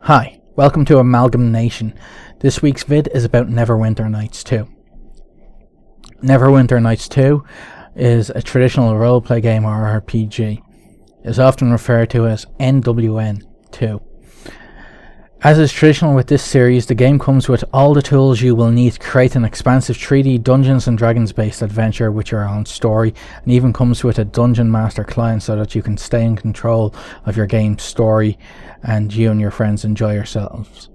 Hi, welcome to AmalgamNation. This week's vid is about NeverWinter Nights 2. NeverWinter Nights 2 is a traditional roleplay game or RPG. It is often referred to as NWN2. As is traditional with this series, the game comes with all the tools you will need to create an expansive 3D Dungeons and Dragons based adventure with your own story, and even comes with a Dungeon Master client so that you can stay in control of your game's story and you and your friends enjoy yourselves.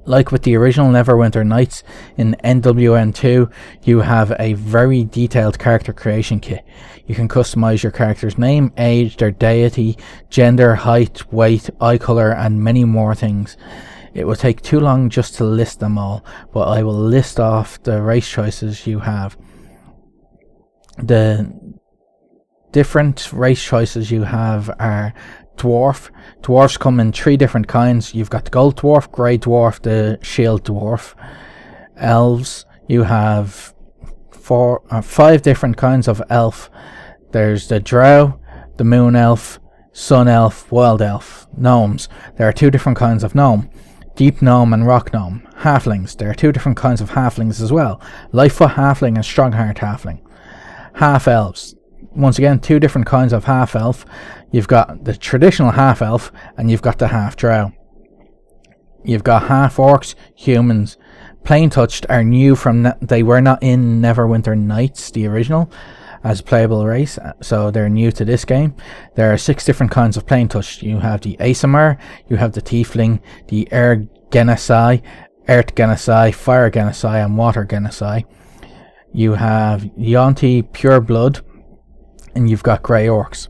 Like with the original NeverWinter Nights, in NWN2 you have a very detailed character creation kit. You can customize your character's name, age, their deity, gender, height, weight, eye color, and many more things. It will take too long just to list them all, but I will list off the race choices you have. The different race choices you have are dwarf. Dwarfs come in 3 different kinds. You've got the gold dwarf, grey dwarf, the shield dwarf. Elves, you have 5 different kinds of elf. There's the drow, the moon elf, sun elf, wild elf. Gnomes, there are 2 different kinds of gnome, deep gnome and rock gnome. Halflings, there are 2 different kinds of halflings as well, lightfoot halfling and strongheart halfling. Half elves, once again 2 different kinds of half elf. You've got the traditional half elf and you've got the half drow. You've got half orcs, humans. Plain touched are new from they were not in NeverWinter Nights, the original, as a playable race, so they're new to this game. There are 6 different kinds of plain touched. You have the Asimar, you have the Tiefling, the Air Genasi, Earth Genasi, Fire Genasi, and Water Genasi. You have Yonti Pure Blood, and you've got Grey Orcs.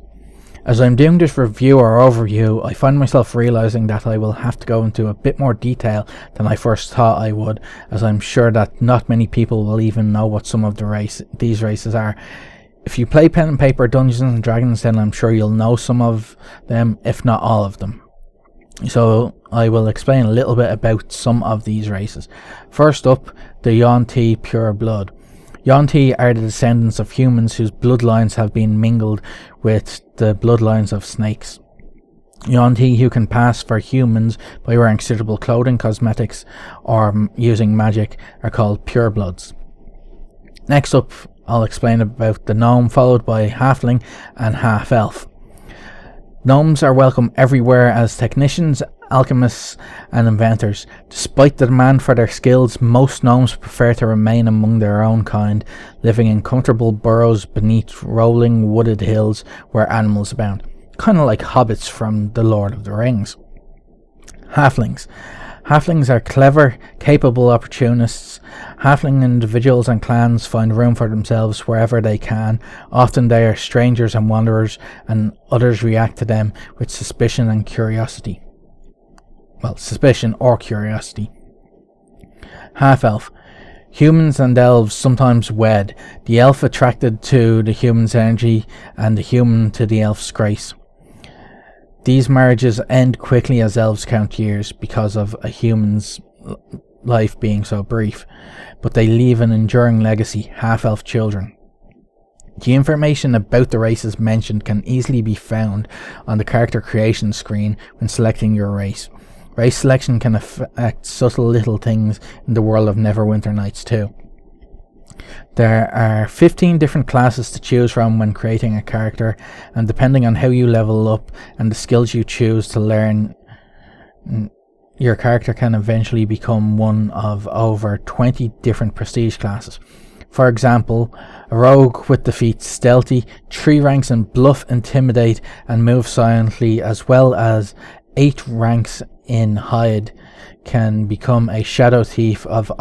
As I'm doing this review or overview, I find myself realizing that I will have to go into a bit more detail than I first thought I would, as I'm sure that not many people will even know what some of these races are. If you play pen and paper Dungeons and Dragons, then I'm sure you'll know some of them, if not all of them. So I will explain a little bit about some of these races. First up, the Yonti Pure Blood. Yonti are the descendants of humans whose bloodlines have been mingled with the bloodlines of snakes. Yonti who can pass for humans by wearing suitable clothing, cosmetics, or using magic are called purebloods. Next up, I'll explain about the gnome, followed by halfling and half elf. Gnomes are welcome everywhere as technicians, alchemists, and inventors. Despite the demand for their skills, most gnomes prefer to remain among their own kind, living in comfortable burrows beneath rolling wooded hills where animals abound. Kind of like hobbits from The Lord of the Rings. Halflings. Halflings are clever, capable opportunists. Halfling individuals and clans find room for themselves wherever they can. Often they are strangers and wanderers, and others react to them with suspicion and curiosity. Well, suspicion or curiosity. Half-elf. Humans and elves sometimes wed, the elf attracted to the human's energy and the human to the elf's grace. These marriages end quickly as elves count years because of a human's life being so brief, but they leave an enduring legacy, half-elf children. The information about the races mentioned can easily be found on the character creation screen when selecting your race. Race selection can affect subtle little things in the world of NeverWinter Nights 2. There are 15 different classes to choose from when creating a character, and depending on how you level up and the skills you choose to learn, your character can eventually become one of over 20 different prestige classes. For example, a rogue with the feats Stealthy, 3 ranks in Bluff, Intimidate, and Move Silently, as well as 8 ranks in Hide, can become a Shadow Thief of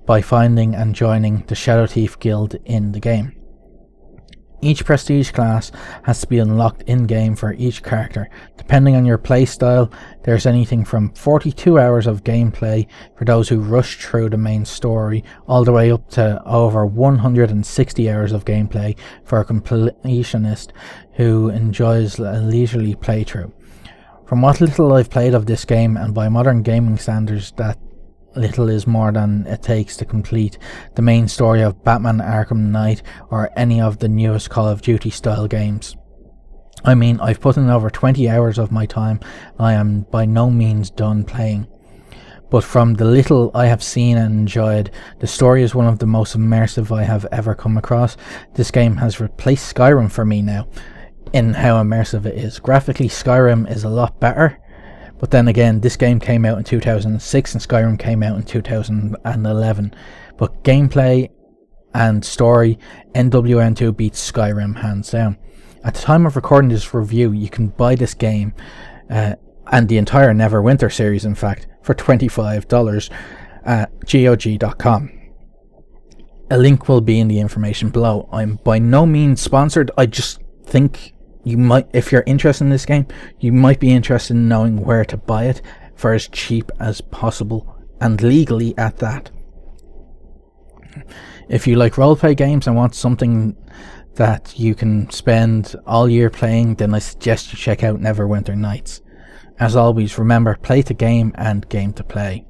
by finding and joining the Shadow Thief Guild in the game. Each prestige class has to be unlocked in-game for each character. Depending on your playstyle, there's anything from 42 hours of gameplay for those who rush through the main story, all the way up to over 160 hours of gameplay for a completionist who enjoys a leisurely playthrough. From what little I've played of this game, and by modern gaming standards, that little is more than it takes to complete the main story of Batman Arkham Knight or any of the newest Call of Duty style games. I mean, I've put in over 20 hours of my time. I am by no means done playing. But from the little I have seen and enjoyed, the story is one of the most immersive I have ever come across. This game has replaced Skyrim for me now, in how immersive it is. Graphically, Skyrim is a lot better, but then again, this game came out in 2006 and Skyrim came out in 2011. But gameplay and story, NWN2 beats Skyrim hands down. At the time of recording this review, you can buy this game, and the entire NeverWinter series in fact, for $25 at GOG.com. A link will be in the information below. I'm by no means sponsored. I just think you might, if you're interested in this game, you might be interested in knowing where to buy it for as cheap as possible, and legally at that. If you like roleplay games and want something that you can spend all year playing, then I suggest you check out NeverWinter Nights. As always, remember, play to game and game to play.